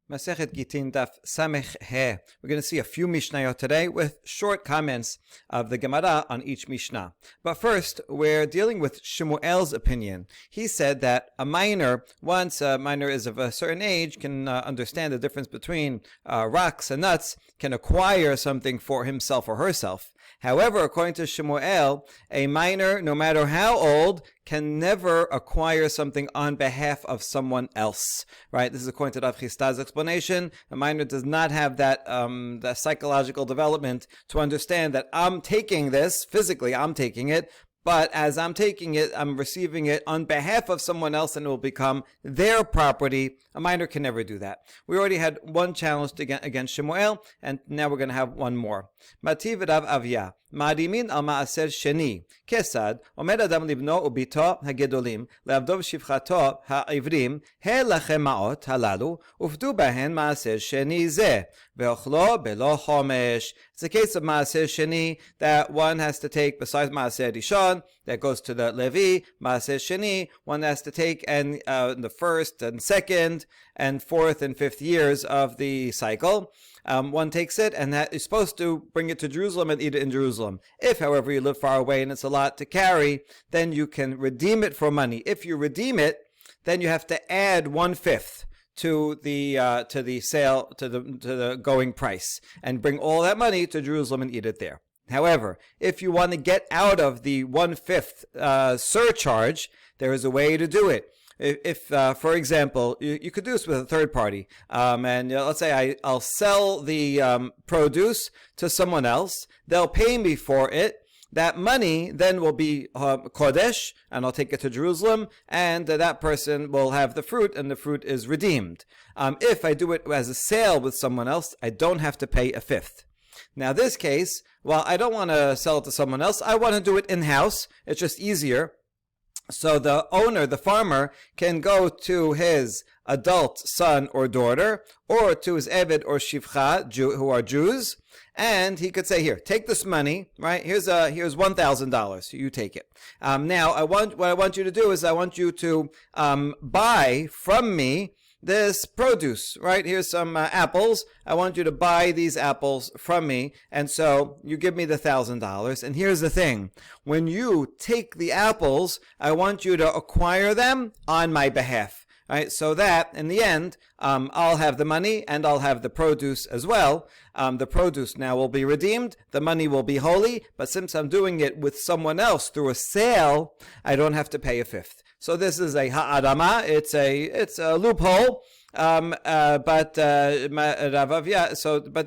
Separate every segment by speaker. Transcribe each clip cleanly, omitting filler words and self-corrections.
Speaker 1: Masechet Gittin Daf Samech He. We're going to see a few Mishnayot today with short comments of the Gemara on each Mishnah. But first, we're dealing with Shemuel's opinion. He said that a minor, once a minor is of a certain age, can understand the difference between rocks and nuts, can acquire something for himself or herself. However, according to Shemuel, a minor, no matter how old, can never acquire something on behalf of someone else, right? This is according to Rav Chisda's explanation. A minor does not have that psychological development to understand that I'm taking this, physically I'm taking it, but as I'm taking it, I'm receiving it on behalf of someone else and it will become their property. A minor can never do that. We already had one challenge against Shemuel, and now we're going to have one more. Mativ Rav Avia. Ma'adimin al ma'aser sheni. Kesad, omer adam libno ubito hagedolim, le'avdov shivchato ha'ivrim, he lachem ma'ot halalu, ufdu bahen ma'aser sheni zeh, ve'ochlo belo chomesh. It's a case of ma'aser sheni that one has to take besides ma'aser rishon, that goes to the Levi. Ma'aser sheni, one has to take in the first and second and fourth and fifth years of the cycle. One takes it and that is supposed to bring it to Jerusalem and eat it in Jerusalem. If, however, you live far away and it's a lot to carry, then you can redeem it for money. If you redeem it, then you have to add 1/5 to the sale, to the going price, and bring all that money to Jerusalem and eat it there. However, if you want to get out of the 1/5 surcharge, there is a way to do it. If for example, you could do this with a third party, and let's say I'll sell the produce to someone else. They'll pay me for it. That money then will be Kodesh, and I'll take it to Jerusalem, and that person will have the fruit, and the fruit is redeemed. If I do it as a sale with someone else, I don't have to pay 1/5. Now this case, well, I don't want to sell it to someone else. I want to do it in-house. It's just easier. So the owner, the farmer, can go to his adult son or daughter, or to his Eved or Shivcha, who are Jews, and he could say, here, take this money, right? Here's $1,000. You take it. Now, what I want you to do is I want you to buy from me this produce, right? Here's some apples. I want you to buy these apples from me. And so you give me the $1,000. And here's the thing. When you take the apples, I want you to acquire them on my behalf. Right? So that in the end, I'll have the money and I'll have the produce as well. The produce now will be redeemed. The money will be holy. But since I'm doing it with someone else through a sale, I don't have to pay 1/5. So this is a ha'adama. It's a loophole. But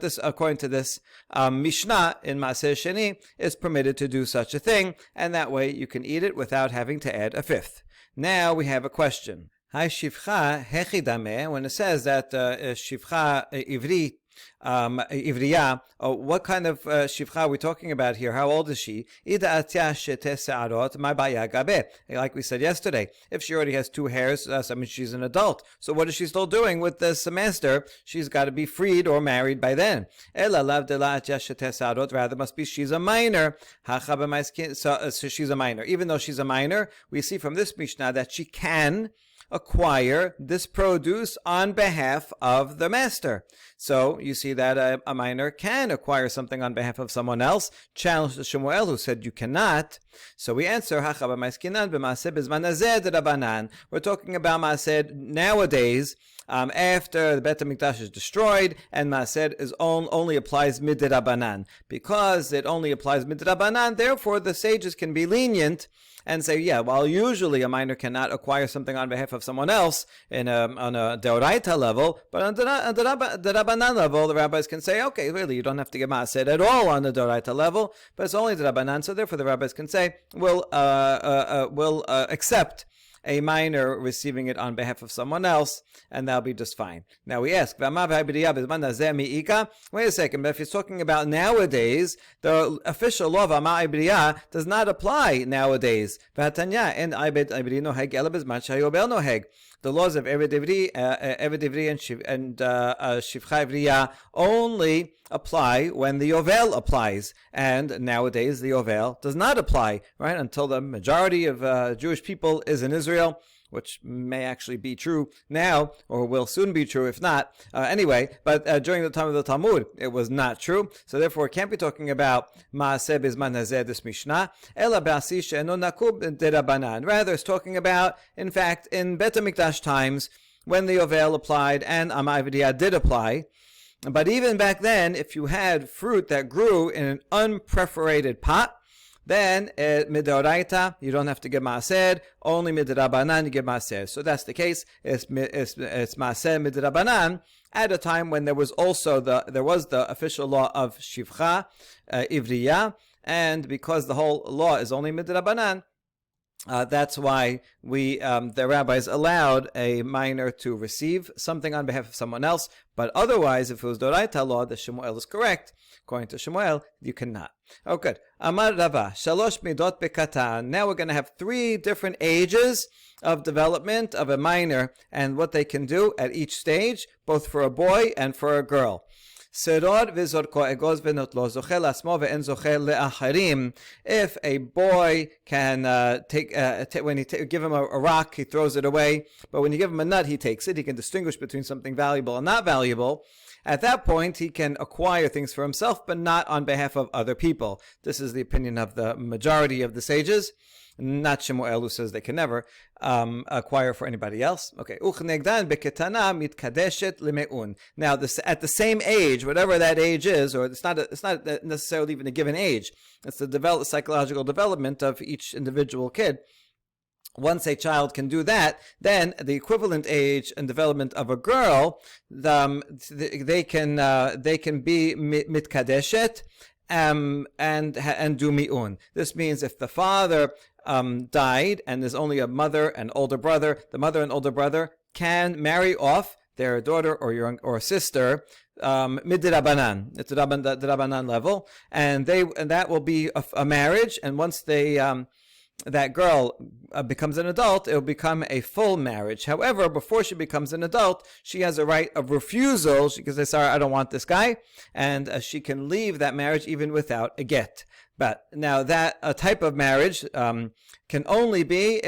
Speaker 1: this, according to this Mishnah in Maaser Sheni, is permitted to do such a thing, and that way you can eat it without having to add 1/5. Now we have a question. Hi Shivcha hechidame. When it says that Shivcha Ivriya, what kind of Shivcha are we talking about here? How old is she? Like we said yesterday, if she already has 2 hairs, that means she's an adult. So what is she still doing with this master? She's got to be freed or married by then. Rather must be she's a minor. So she's a minor. Even though she's a minor, we see from this Mishnah that she can acquire this produce on behalf of the master. So you see that a minor can acquire something on behalf of someone else. Challenge to Shemuel, who said you cannot. So we answer, we're talking about Maaseh nowadays, after the Bet HaMikdash is destroyed, and Maaseh only applies midrabanan. Because it only applies midrabanan, therefore the sages can be lenient and say, yeah, while usually a minor cannot acquire something on behalf of someone else on a Deoraita level, but on the Rabbanan level, the rabbis can say, okay, really, you don't have to get Maaseh at all on the Deoraita level, but it's only the Rabbanan, so therefore the rabbis can say, we'll accept a minor receiving it on behalf of someone else, and that'll be just fine. Now we ask, wait a second, but if he's talking about nowadays, the official law of Ama Ibriya does not apply nowadays. The laws of Eved Ivri and Shivcha Ivriya only apply when the Yovel applies, and nowadays the Yovel does not apply, right? Until the majority of Jewish people is in Israel, which may actually be true now or will soon be true if not. Anyway, but during the time of the Talmud, it was not true. So therefore, it can't be talking about Maaseh Bizman Hazeh, this Mishnah. Ela Ba'asi She'eno Nakub Derabanan. Rather, it's talking about, in fact, in Bet HaMikdash times, when the Yovel applied and Amavdiyah did apply. But even back then, if you had fruit that grew in an unperforated pot, then midoraita, you don't have to give maaser. Only midrabanan, you give maaser. So that's the case. It's maaser midrabanan at a time when there was the official law of shivcha, ivriya, and because the whole law is only midrabanan, that's why the rabbis allowed a minor to receive something on behalf of someone else. But otherwise, if it was Doraita law, the Shemuel is correct. According to Shemuel, you cannot. Oh, good. Amar Rava, Shalosh midot bekatan. Now we're going to have 3 different ages of development of a minor and what they can do at each stage, both for a boy and for a girl. Serod v'zorko egoz v'notlo zochel asmo ve'en zochel le'acharim. If a boy can give him a rock, he throws it away. But when you give him a nut, he takes it. He can distinguish between something valuable and not valuable. At that point, he can acquire things for himself, but not on behalf of other people. This is the opinion of the majority of the sages. Not Shemuel, who says they can never acquire for anybody else. Okay. Uchnegdan beketana mitkadeshet limeun. Now, at the same age, whatever that age is, or it's not necessarily even a given age. It's the psychological development of each individual kid. Once a child can do that, then the equivalent age and development of a girl, they can be mitkadeshet and do mi'un. This means if the father died and there's only a mother and older brother, the mother and older brother can marry off their daughter or sister midrabanan. It's the Rabbanan level, and that will be a marriage. And once that girl becomes an adult, it will become a full marriage. However, before she becomes an adult, she has a right of refusal. She can say, sorry, I don't want this guy. And she can leave that marriage even without a get. But now that type of marriage can only be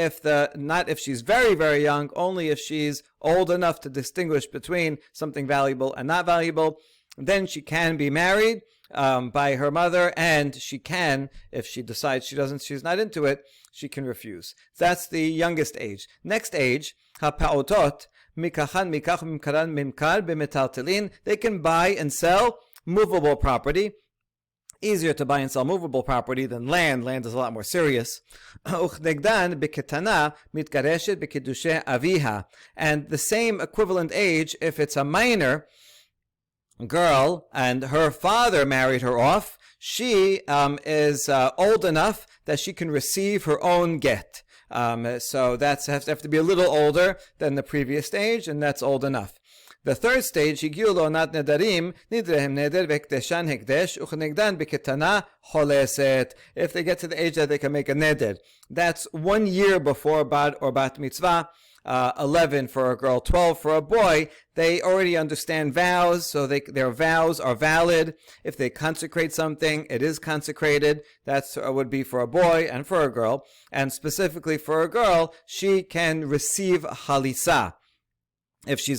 Speaker 1: not if she's very, very young, only if she's old enough to distinguish between something valuable and not valuable. Then she can be married by her mother, and she can, if she decides she's not into it, she can refuse. That's the youngest age. Next age, ha'pa'otot, mikachan mikach mimkaran mimkar b'metaltelin. They can buy and sell movable property. Easier to buy and sell movable property than land. Land is a lot more serious. Uchnegdan b'ketana mitgareshet b'kiddushe aviha. And the same equivalent age, if it's a minor girl and her father married her off, she is old enough that she can receive her own get. So that's have to be a little older than the previous stage, and that's old enough. The third stage, higiu lo nat nedarim, nidrehem neder v'kdeshan hekdesh, uchnegdan b'ketana choleset. If they get to the age that they can make a neder, that's 1 year before bad or bat mitzvah. 11 for a girl, 12 for a boy. They already understand vows, so their vows are valid. If they consecrate something, it is consecrated. That would be for a boy and for a girl. And specifically for a girl, she can receive halisa. If she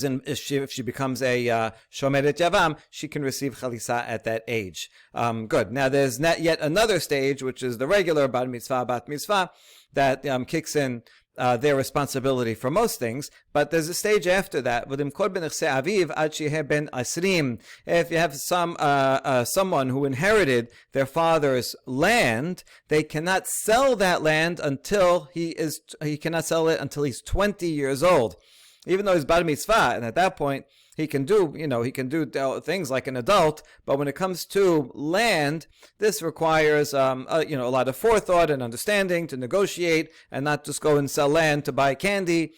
Speaker 1: becomes a shomeret yavam, she can receive chalisa at that age. Good. Now there's not yet another stage, which is the regular bar mitzvah, bat mitzvah, that kicks in their responsibility for most things, but there's a stage after that. If you have someone who inherited their father's land, they cannot sell that land until he cannot sell it until he's 20 years old. Even though he's bar mitzvah, and at that point he can do things like an adult. But when it comes to land, this requires a lot of forethought and understanding to negotiate, and not just go and sell land to buy candy.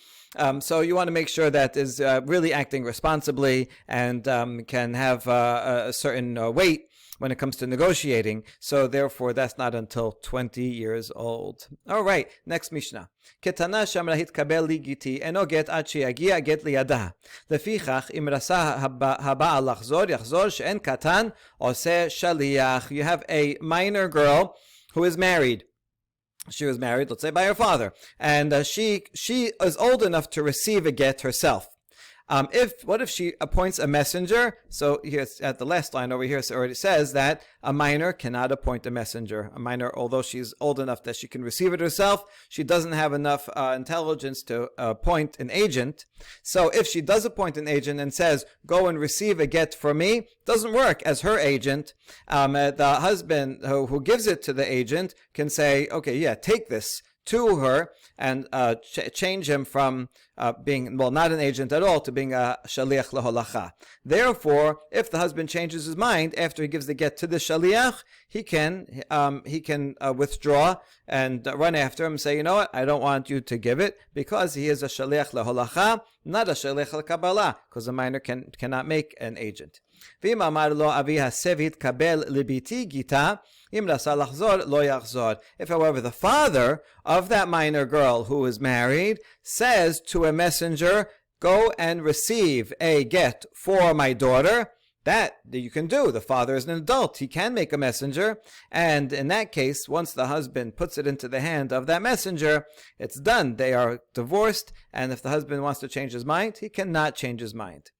Speaker 1: So you want to make sure that is really acting responsibly and can have a certain weight when it comes to negotiating. So therefore, that's not until 20 years old. All right, next Mishnah. Ketana shamra hitkabel li giti eno get ad sheyagia get liyada. Lefichach im rasa haba'al lachzor yachzor she'en katan oseh shaliach. You have a minor girl who is married. She was married, let's say, by her father, and she is old enough to receive a get herself. What if she appoints a messenger? So here at the last line over here, it already says that a minor cannot appoint a messenger. A minor, although she's old enough that she can receive it herself, she doesn't have enough intelligence to appoint an agent. So if she does appoint an agent and says, go and receive a get for me, doesn't work as her agent. The husband who gives it to the agent can say, okay, yeah, take this to her and change him from being, well, not an agent at all to being a shaliach leholacha. Therefore, if the husband changes his mind after he gives the get to the shaliach, he can withdraw and run after him and say, you know what, I don't want you to give it, because he is a shaliach leholacha, not a shaliach lekabbalah, because a minor cannot make an agent. If, however, the father of that minor girl who is married says to a messenger, go and receive a get for my daughter, that you can do. The father is an adult. He can make a messenger. And in that case, once the husband puts it into the hand of that messenger, it's done. They are divorced. And if the husband wants to change his mind, he cannot change his mind.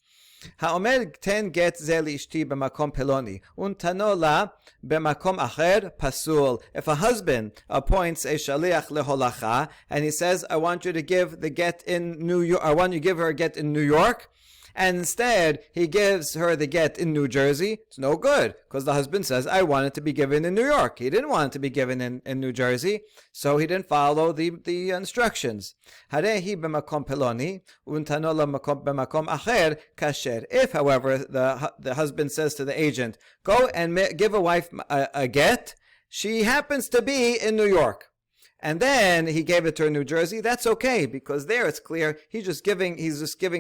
Speaker 1: האומר תן גט זה לאשתי במקום פלוני ונתנו לה במקום אחר פסול. If a husband appoints a shaliach leholacha and he says, I want you to give the get in New York, I want you to give her a get in New York, and instead he gives her the get in New Jersey, it's no good, because the husband says, I want it to be given in New York. He didn't want it to be given in New Jersey, so he didn't follow the instructions. If, however, the husband says to the agent, go and give a wife a get, she happens to be in New York, and then he gave it to her in New Jersey, that's okay, because there it's clear he's just giving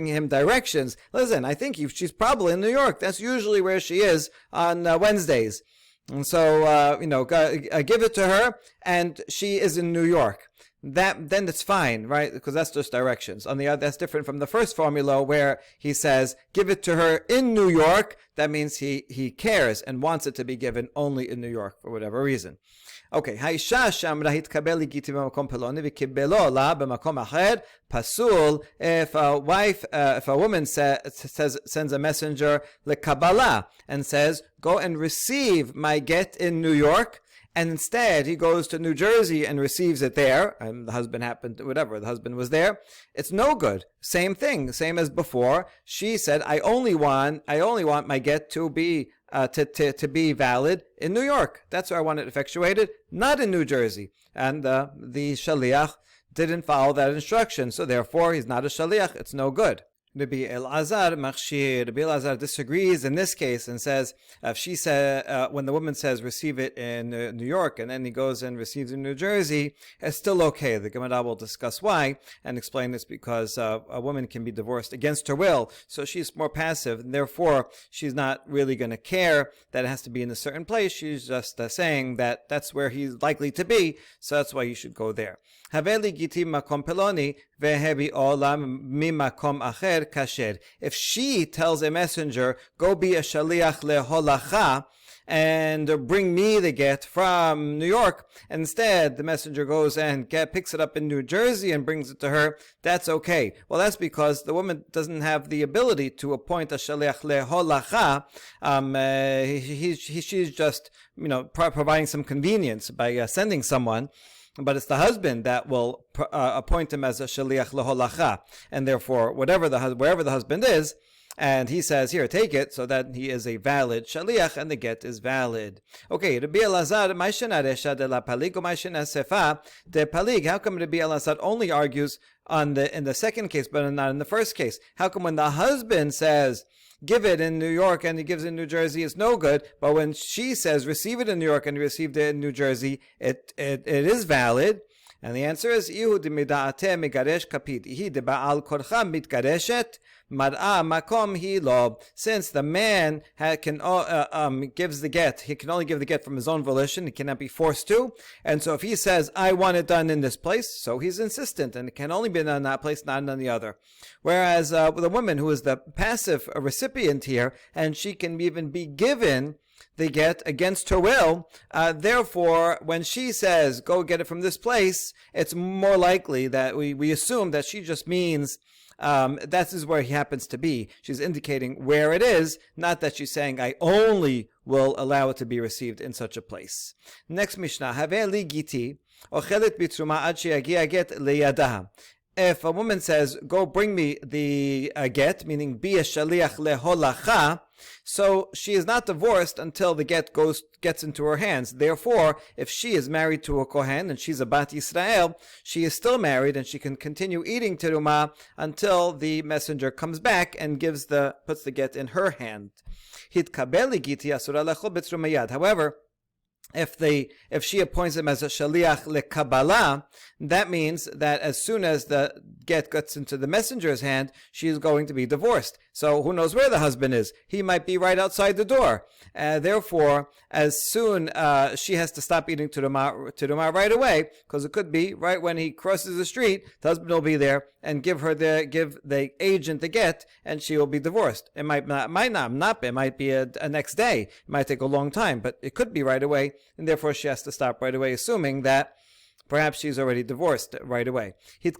Speaker 1: him directions. Listen, I think she's probably in New York. That's usually where she is on Wednesdays. And so, give it to her, and she is in New York. Then it's fine, right? Because that's just directions. On the other, that's different from the first formula where he says, give it to her in New York. That means he cares and wants it to be given only in New York for whatever reason. Okay, האישה שאמרה התקבל לגיטין במקום פלוני וקיבלו לה במקום אחר פסול. If a woman sends a messenger לקבלה and says, go and receive my get in New York, and instead he goes to New Jersey and receives it there, and the husband was there, it's no good. Same thing, same as before. She said, I only want my get to be valid in New York. That's where I want it effectuated, not in New Jersey. And the shaliach didn't follow that instruction, so therefore he's not a shaliach. It's no good. Rabbi Elazar disagrees in this case and says, if she said, when the woman says receive it in New York and then he goes and receives it in New Jersey, it's still okay. The Gemara will discuss why and explain this, because a woman can be divorced against her will, so she's more passive, and therefore she's not really going to care that it has to be in a certain place. She's just saying that that's where he's likely to be, so that's why you should go there. If she tells a messenger, go be a shaliach leholacha and bring me the get from New York, and instead the messenger goes and picks it up in New Jersey and brings it to her, that's okay. Well, that's because the woman doesn't have the ability to appoint a shaliach leholacha. She's just providing some convenience by sending someone. But it's the husband that will appoint him as a shaliach leholacha, and therefore, wherever the husband is, and he says, here, take it, so that he is a valid shaliach, and the get is valid. Okay, Rabbi Elazar, ma'ishena resha de la palig, or ma'ishena sefa de palig. How come Rabbi Elazar only argues in the second case, but not in the first case? How come when the husband says, give it in New York and he gives it in New Jersey, it's no good, but when she says receive it in New York and he received it in New Jersey, it is valid? And the answer is, Ihu dimida'ateh megaresh kapid, ihi deba'al korcha mitgareshet mar'a makom hi lo. Since the man gives the get, he can only give the get from his own volition, he cannot be forced to, and so if he says, I want it done in this place, so he's insistent, and it can only be done in that place, not in the other. Whereas with a woman who is the passive recipient here, and she can even be given the get against her will. Therefore, when she says, go get it from this place, it's more likely that we assume that she just means that is where he happens to be. She's indicating where it is, not that she's saying, I only will allow it to be received in such a place. Next Mishnah, Haveh li giti, ochelet bitruma ad sheyagia get leyadaha. If a woman says, go bring me the get, meaning be a shaliach leholacha, so she is not divorced until the get gets into her hands. Therefore, if she is married to a Kohen and she's a Bat Yisrael, she is still married and she can continue eating terumah until the messenger comes back and puts the get in her hand. However, if she appoints him as a shaliach lekabbalah, that means that as soon as the get gets into the messenger's hand, she is going to be divorced. So who knows where the husband is? He might be right outside the door. Therefore, as soon she has to stop eating terumah right away, because it could be right when he crosses the street, the husband will be there and give the agent the get, and she will be divorced. It might not be. It might be a next day. It might take a long time, but it could be right away, and therefore she has to stop right away, assuming that perhaps she's already divorced right away. If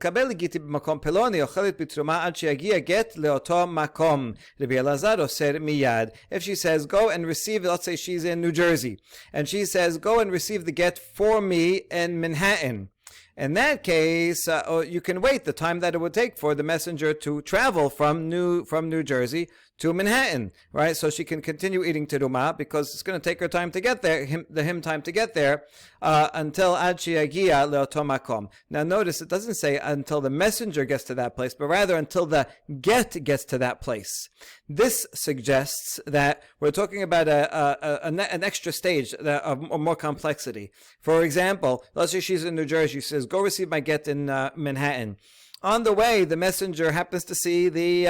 Speaker 1: she says, go and receive it, let's say she's in New Jersey, and she says, go and receive the get for me in Manhattan. In that case, you can wait the time that it would take for the messenger to travel from New Jersey to Manhattan, right? So she can continue eating terumah because it's going to take her time to get there, him time to get there, until ad sheyagia leoto makom. Now notice it doesn't say until the messenger gets to that place, but rather until the get gets to that place. This suggests that we're talking about an extra stage of more complexity. For example, let's say she's in New Jersey. She says, go receive my get in Manhattan. On the way, the messenger happens to see the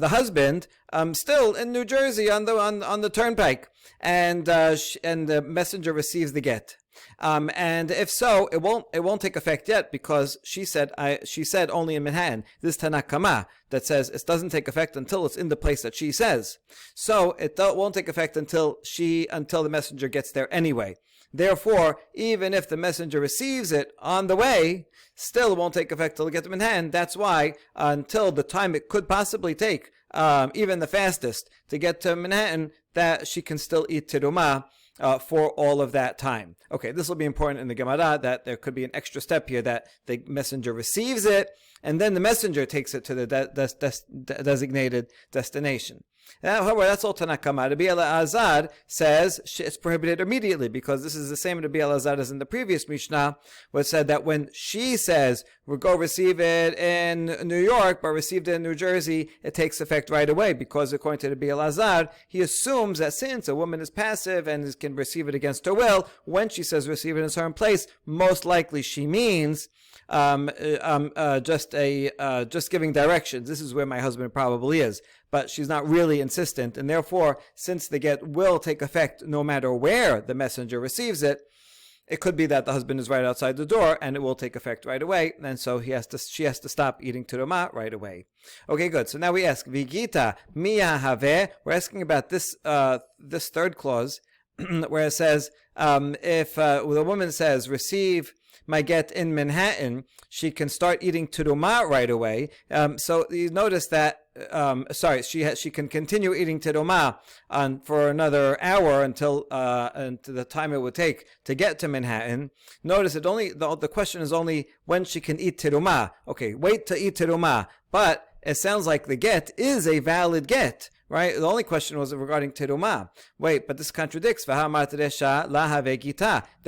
Speaker 1: husband still in New Jersey on the turnpike, and the messenger receives the get. And if so, it won't take effect yet, because she said only in Manhattan. This Tanakama that says it doesn't take effect until it's in the place that she says. So it won't take effect until the messenger gets there anyway. Therefore, even if the messenger receives it on the way, still it won't take effect till it gets to Manhattan. That's why until the time it could possibly take, even the fastest, to get to Manhattan, that she can still eat terumah for all of that time. Okay, this will be important in the Gemara, that there could be an extra step here, that the messenger receives it, and then the messenger takes it to the designated destination. However, that's all Tanakama. Rabbi Elazar says it's prohibited immediately, because this is the same Rabbi Elazar as in the previous Mishnah, where it said that when she says, we'll go receive it in New York, but received it in New Jersey, it takes effect right away, because according to Rabbi Elazar, he assumes that since a woman is passive and can receive it against her will, when she says receive it in a certain place, most likely she means just giving directions. This is where my husband probably is. But she's not really insistent, and therefore, since the get will take effect no matter where the messenger receives it, it could be that the husband is right outside the door, and it will take effect right away, and so she has to stop eating terumah right away. Okay, good. So now we ask, Vigita miya have. We're asking about this third clause, where it says, if the woman says, receive my get in Manhattan, she can start eating terumah right away. So you notice that, she can continue eating terumah for another hour until the time it would take to get to Manhattan. Notice it only the question is only when she can eat terumah. Okay, wait to eat terumah, but it sounds like the get is a valid get. Right? The only question was regarding terumah. Wait, but this contradicts. The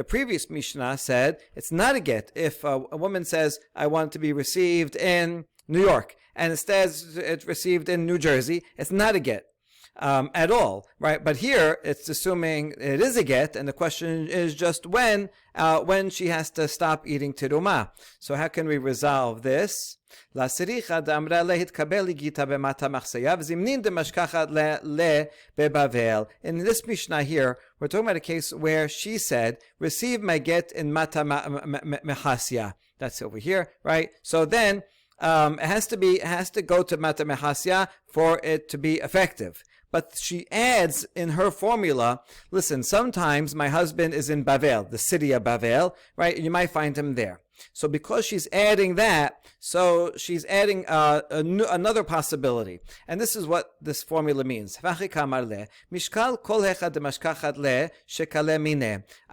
Speaker 1: previous Mishnah said it's not a get. If a woman says, I want to be received in New York, and instead it's received in New Jersey, it's not a get at all. Right? But here, it's assuming it is a get, and the question is just when she has to stop eating terumah. So how can we resolve this? In this Mishnah here, we're talking about a case where she said, receive my get in mata mechasya. That's over here, right? So then, it has to go to mata mechasya for it to be effective. But she adds in her formula, listen, sometimes my husband is in Bavel, the city of Bavel, right? You might find him there. So because she's adding that, so she's adding another possibility. And this is what this formula means. I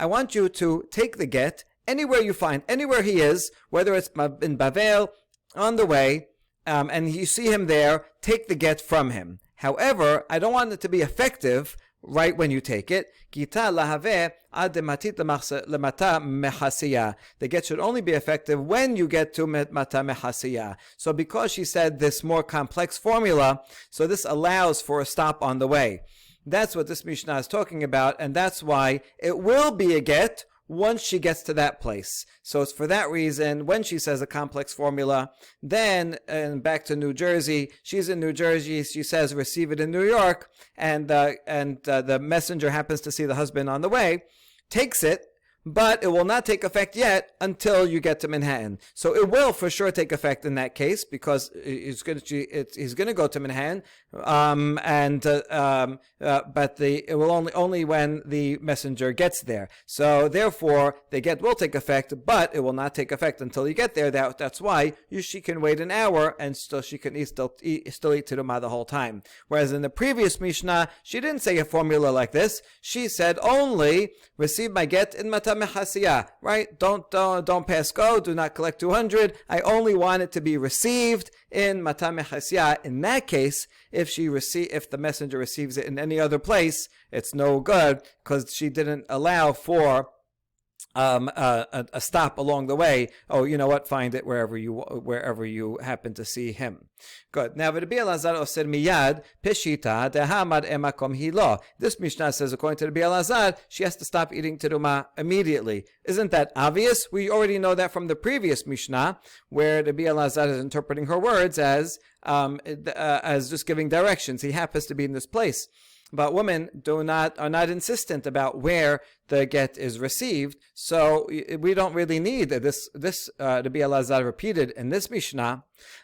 Speaker 1: want you to take the get anywhere you find, anywhere he is, whether it's in Bavel, on the way, and you see him there, take the get from him. However, I don't want it to be effective right when you take it. The get should only be effective when you get to mata mechasiya. So because she said this more complex formula, so this allows for a stop on the way. That's what this Mishnah is talking about, and that's why it will be a get once she gets to that place. So it's for that reason, when she says a complex formula, then back to New Jersey, she's in New Jersey, she says receive it in New York, and the messenger happens to see the husband on the way, takes it, but it will not take effect yet until you get to Manhattan. So it will for sure take effect in that case, because he's going to go to Manhattan, but it will only when the messenger gets there. So therefore, the get will take effect, but it will not take effect until you get there. That's why she can wait an hour and she can still eat terumah the whole time. Whereas in the previous Mishnah, she didn't say a formula like this. She said only receive my get in mata mechasiyah, right? Don't pass go. Do not collect 200. I only want it to be received in mata mechasiyah. In that case, if the messenger receives it in any other place, it's no good, because she didn't allow for a stop along the way. Oh, you know what? Find it wherever you happen to see him. Good. Now, Rabbi Elazar oser miyad peshita dehamad emakom hilo. This Mishnah says, according to Rabbi Elazar, she has to stop eating terumah immediately. Isn't that obvious? We already know that from the previous Mishnah, where Rabbi Elazar is interpreting her words as just giving directions. He happens to be in this place. But women are not insistent about where the get is received, so we don't really need this to be Elazar repeated in this Mishnah.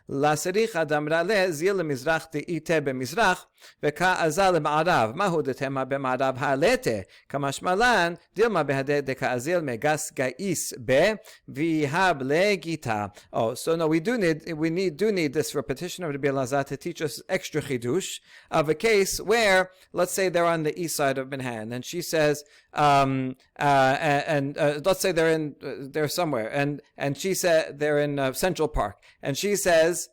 Speaker 1: La sericha damra le zil mizrach te'ite b'mizrach v'ka azal b'ma'arav mahu detema b'ma'arav ha'lete kamash malan dilma behade deka azil megas ga'is be v'hab le gita. Oh, so no, we do need this repetition of Rabbi Elazar to teach us extra chidush of a case where, let's say they're on the east side of Manhattan, and she says, let's say they're somewhere, and she said they're in Central Park, and she says,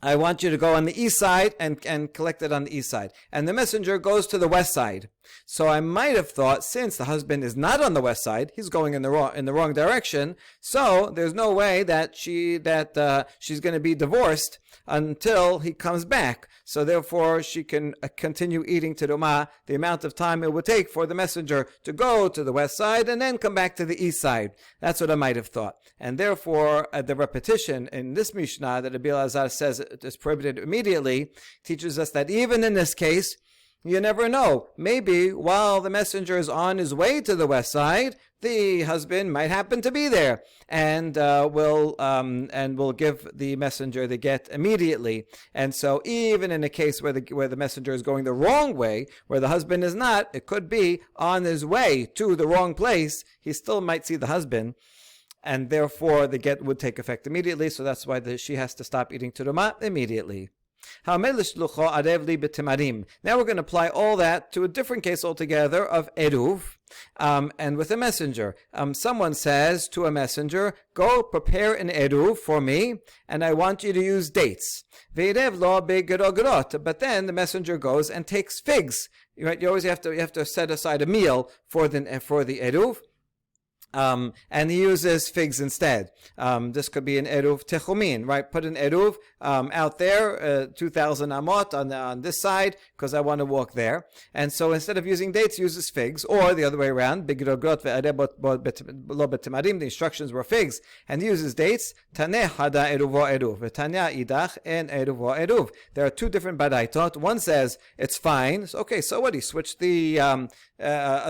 Speaker 1: I want you to go on the east side and collect it on the east side. And the messenger goes to the west side. So I might have thought, since the husband is not on the west side, he's going in the wrong direction. So there's no way that she's going to be divorced until he comes back. So therefore, she can continue eating terumah the amount of time it would take for the messenger to go to the west side and then come back to the east side. That's what I might have thought. And therefore, the repetition in this Mishnah that Rabbi Elazar says it is prohibited immediately teaches us that even in this case, you never know. Maybe while the messenger is on his way to the west side, the husband might happen to be there, and will give the messenger the get immediately. And so, even in a case where the messenger is going the wrong way, where the husband is not, it could be on his way to the wrong place. He still might see the husband, and therefore the get would take effect immediately. So that's why she has to stop eating terumah immediately. Now we're going to apply all that to a different case altogether of eruv, and with a messenger. Someone says to a messenger, go prepare an eruv for me, and I want you to use dates. But then the messenger goes and takes figs. Right? You always have to set aside a meal for the eruv. And he uses figs instead. This could be an eruv techumin, right? Put an eruv out there, 2,000 amot on this side, because I want to walk there. And so instead of using dates, he uses figs, or the other way around. The instructions were figs, and he uses dates. Taneh hada eruvo eruv, v'tanya idach en eruvo eruv. There are two different baraitot. One says it's fine. Okay, so what? He switched a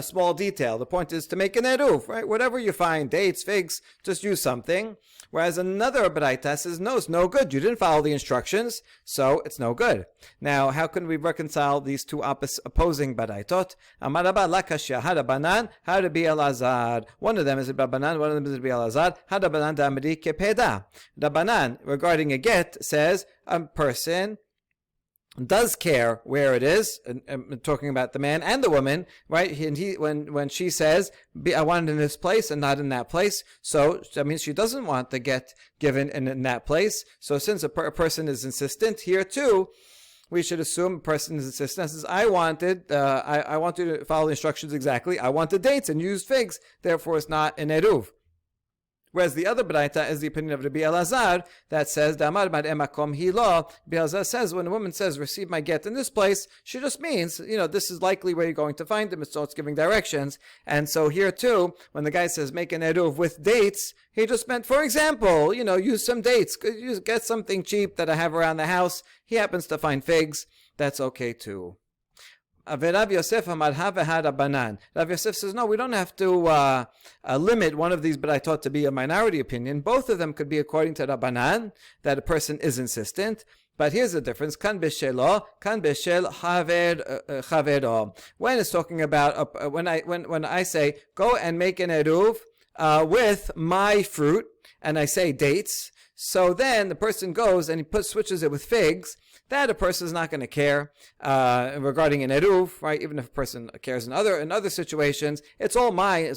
Speaker 1: small detail. The point is to make an eruv, right? Whatever whatever you find, dates, figs, just use something. Whereas another baraita says, no, it's no good. You didn't follow the instructions, so it's no good. Now, how can we reconcile these two opposing baraitot? Amar Rabba la kashya, hadabanan, hadabi elazar. One of them is Rabbanan, one of them is Rabbi Elazar. Hadabanan da'amri kepeda. Rabbanan, regarding a get, says a person does care where it is, and talking about the man and the woman, right? And when she says, I want it in this place and not in that place, so that means she doesn't want the get given in that place. So since a person is insistent, here too, we should assume a person is insistent. Says, I want you to follow the instructions exactly. I want the dates and use figs, therefore it's not an eruv. Whereas the other baraita is the opinion of Rabbi Elazar that says, Damar mad emakom hilo. Rabbi Elazar says, when a woman says, receive my get in this place, she just means, this is likely where you're going to find him, so it's giving directions. And so here too, when the guy says, make an eruv with dates, he just meant, for example, use some dates, get something cheap that I have around the house. He happens to find figs. That's okay too. Rav Yosef Rav Yosef says, no, we don't have to limit one of these, but I taught to be a minority opinion. Both of them could be according to Rabbanan, that a person is insistent. But here's the difference. Kan b'shelo, kan b'shel chavero. When it's talking about, when I say, go and make an eruv with my fruit, and I say dates, so then the person goes and he switches it with figs, that a person is not going to care regarding an eruv, right? Even if a person cares in other situations, it's all my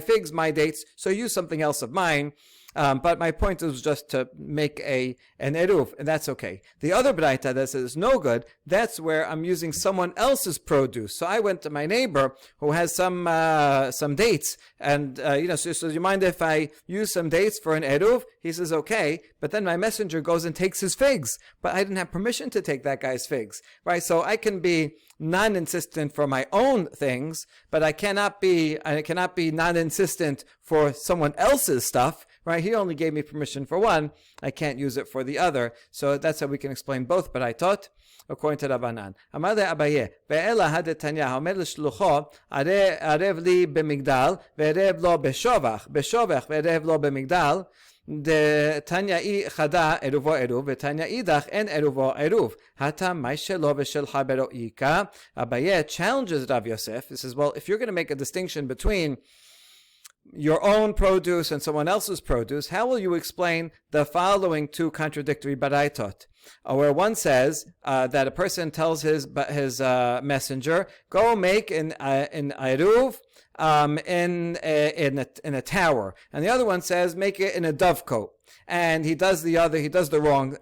Speaker 1: figs, my dates. So use something else of mine. But my point was just to make an eruv, and that's okay. The other braita that says no good, that's where I'm using someone else's produce. So I went to my neighbor who has some dates, and so you mind if I use some dates for an eruv? He says okay, but then my messenger goes and takes his figs, but I didn't have permission to take that guy's figs, right? So I can be non-insistent for my own things, but I cannot be non-insistent for someone else's stuff. Right, he only gave me permission for one. I can't use it for the other. So that's how we can explain both. But I taught according to Rabbanan. Amar Abaye, ve'ela hadetanya haomer l'shlucho arev li b'migdal ve'erev lo b'shovach ve'erev lo b'migdal. The Tanya'i chada eruvo eruv, v'Tanya idach en eruvo eruv. Hata ma'ishelo v'shel habero ika. Abaye challenges Rav Yosef. He says, well, if you're going to make a distinction between your own produce and someone else's produce, how will you explain the following two contradictory baraitot? Where one says that a person tells his messenger, go make an eruv in a tower, and the other one says make it in a dovecote. And he does the wrong,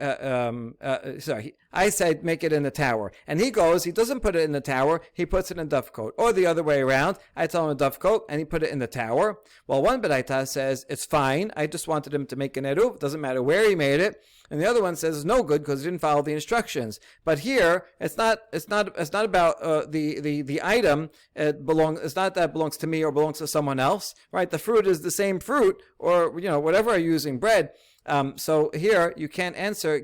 Speaker 1: I said make it in the tower. And he doesn't put it in the tower, he puts it in a dovecote. Or the other way around, I tell him a dovecote, and he put it in the tower. Well, one baraita says, it's fine, I just wanted him to make an eruv, doesn't matter where he made it. And the other one says it's no good because he didn't follow the instructions. But here, it's not about the item. It's not that it belongs to me or belongs to someone else, right? The fruit is the same fruit, or whatever I'm using, bread. So here you can't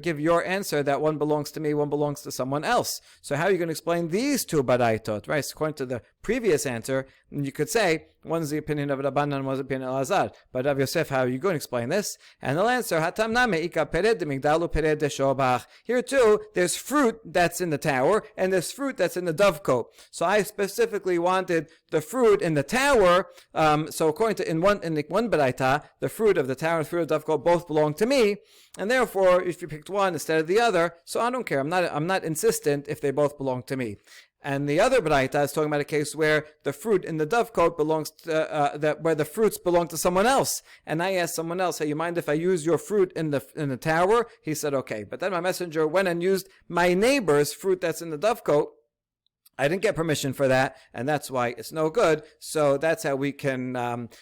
Speaker 1: give your answer that one belongs to me, one belongs to someone else. So how are you going to explain these two baraitot, right? So according to the previous answer, you could say one's the opinion of Rabbanan, one's the opinion of Elazar. But Rav Yosef, how are you going to explain this? And they'll answer, Hatam name ika pered de migdalu pered de shobach. Here too, there's fruit that's in the tower, and there's fruit that's in the dovecote. So I specifically wanted the fruit in the tower. So according to in one baraita, the fruit of the tower and the fruit of the dovecote both belong to me, and therefore, if you picked one instead of the other, so I don't care. I'm not insistent if they both belong to me. And the other baraita is talking about a case where the fruit in the dovecote belongs to, where the fruits belong to someone else. And I asked someone else, hey, you mind if I use your fruit in the tower? He said, okay. But then my messenger went and used my neighbor's fruit that's in the dovecote. I didn't get permission for that, and that's why it's no good. So that's how we can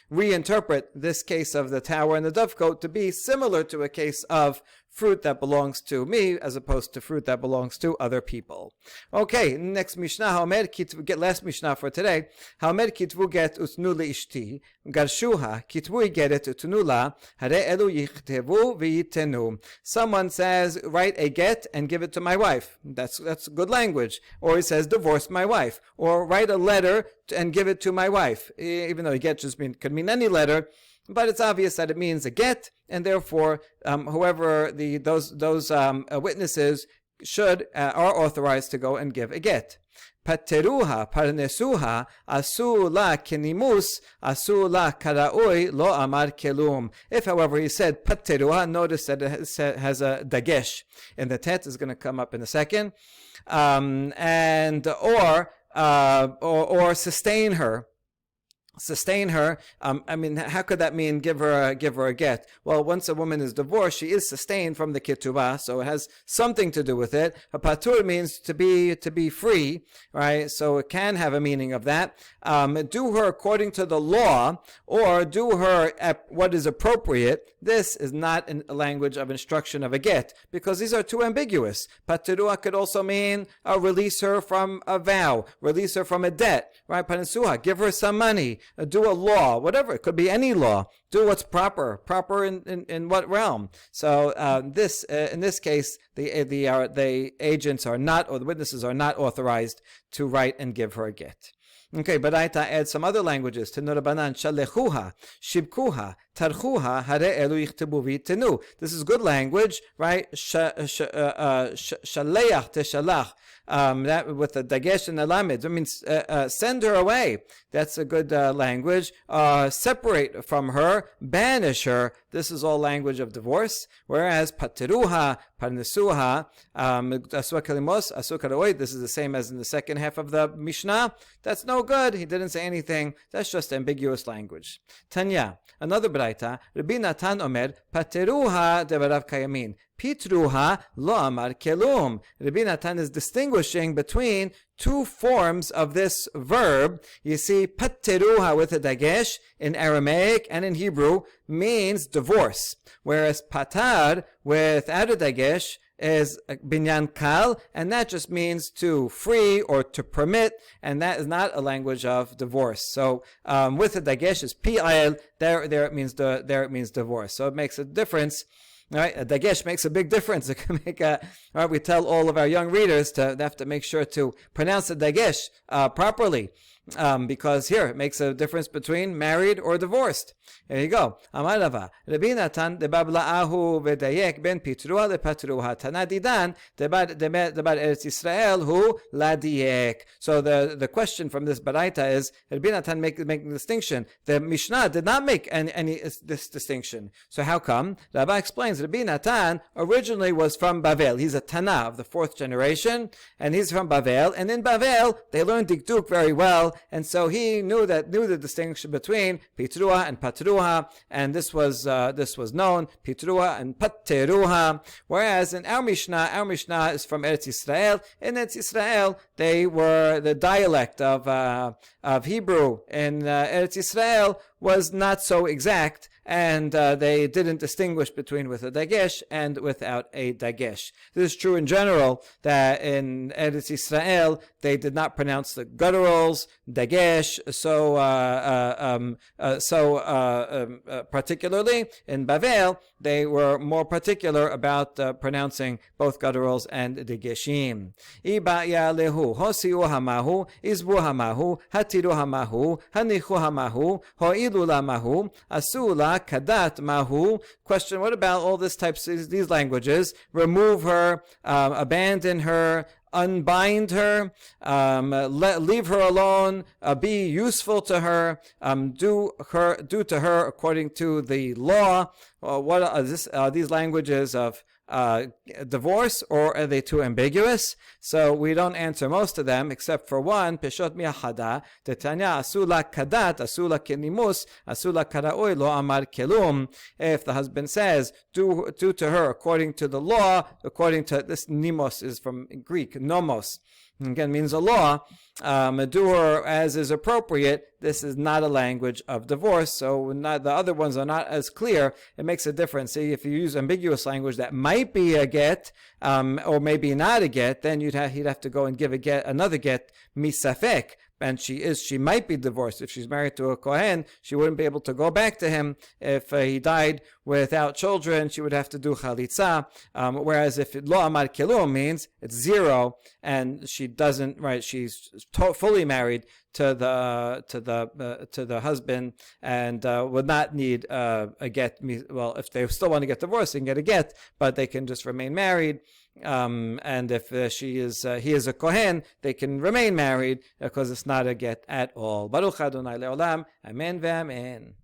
Speaker 1: reinterpret this case of the tower and the dovecote to be similar to a case of fruit that belongs to me as opposed to fruit that belongs to other people. Okay, next Mishnah, Haomer kitvu, get last Mishnah for today. Haomer kitvu get utnu leishti, garshuha, kitvu geret utnu la, hare elu yichtevu v'yitenu. Someone says, write a get and give it to my wife. That's good language. Or he says, divorce my wife. Or write a letter and give it to my wife. Even though a get just could mean any letter, but it's obvious that it means a get, and therefore, whoever those witnesses are authorized to go and give a get. Pateruha parnesuha asu la kenimus asu la karaoi lo amar kelum. If, however, he said pateruha, notice that it has a dagesh in the tet, is going to come up in a second, and or sustain her. Sustain her. I mean, how could that mean give her a get? Well, once a woman is divorced, she is sustained from the ketubah, so it has something to do with it. A patur means to be free, right? So it can have a meaning of that. Do her according to the law, or do her at what is appropriate. This is not a language of instruction of a get, because these are too ambiguous. Patirua could also mean release her from a vow, release her from a debt, right? Panasuha, give her some money. Do a law, whatever. It could be any law. Do what's proper. Proper in what realm? So in this case, the agents are not, or the witnesses are not authorized to write and give her a get. Okay, but I add some other languages. Tenurabanan shalechuha, shibkuha, tarchuha, hare elu yichtabu v'yitenu. This is good language, right? Shaleach teshalach. That with the dagesh and the lamed, it means send her away. That's a good language. Separate from her, banish her. This is all language of divorce. Whereas patiruha, parnesuha, asua kalimos, asua karaoi. This is the same as in the second half of the Mishnah. That's no good. He didn't say anything. That's just ambiguous language. Tanya, another braita. Rabbi Natan omer patiruha devarav kayamin. Pitruha lo amar kelum. Rabbi Natan is distinguishing between two forms of this verb. You see, patteruha with a dagesh in Aramaic and in Hebrew means divorce, whereas patar without a dagesh is binyan kal, and that just means to free or to permit, and that is not a language of divorce. So with a dagesh is pi'al, there it means divorce. So it makes a difference. All right, a dagesh makes a big difference. It can make all right, we tell all of our young readers to have to make sure to pronounce the dagesh properly, because here it makes a difference between married or divorced. There you go. Amar Rava, Rabbi Natan debab la'ahu v'dayek ben pitruha lepatruha tanadidan debad Eretz Yisrael hu ladiyek. So the question from this baraita is, Rabbi Natan making the distinction. The Mishnah did not make any this distinction. So how come? Rabbi explains Rabbi Natan originally was from Bavel. He's a Tana of the 4th generation, and he's from Bavel. And in Bavel they learned Dikduk very well, and so he knew the distinction between pitruha and patruha, and this was known, pitruha and patteruha. Whereas in our Mishnah is from Eretz Yisrael. In Eretz Yisrael, they were the dialect of Hebrew. In Eretz Yisrael was not so exact, and they didn't distinguish between with a dagesh and without a dagesh. This is true in general, that in Eretz Yisrael they did not pronounce the gutturals, dagesh, particularly. In Bavel, they were more particular about pronouncing both gutturals and dageshim. Ibaya lehu, hosiu hamahu, izbu hamahu, hatiru hamahu, hanichu hamahu, ho'ilu lamahu, asula kadat mahu. Question, what about all these these languages? Remove her, abandon her, unbind her, leave her alone, be useful to her, do to her according to the law. What are these languages of divorce, or are they too ambiguous? So we don't answer most of them except for one. Peshot mi'achada tetanya asula kadat asula kenimus asula karaoi lo amar kelum. If the husband says do to her according to the law, according to this, nimos is from Greek nomos. again, means a law, Madur, as is appropriate. This is not a language of divorce, so the other ones are not as clear. It makes a difference. See, if you use ambiguous language that might be a get, or maybe not a get, then he'd have to go and give another get, misafek, and she might be divorced. If she's married to a Kohen, she wouldn't be able to go back to him. If he died without children, she would have to do chalitza. Whereas if lo amar kilum means it's zero, and she doesn't, right? She's fully married to the husband, and would not need a get. Well, if they still want to get divorced, they can get a get, but they can just remain married. And if he is a Kohen, they can remain married because it's not a get at all. Baruch Adonai Leolam. Amen ve'amen.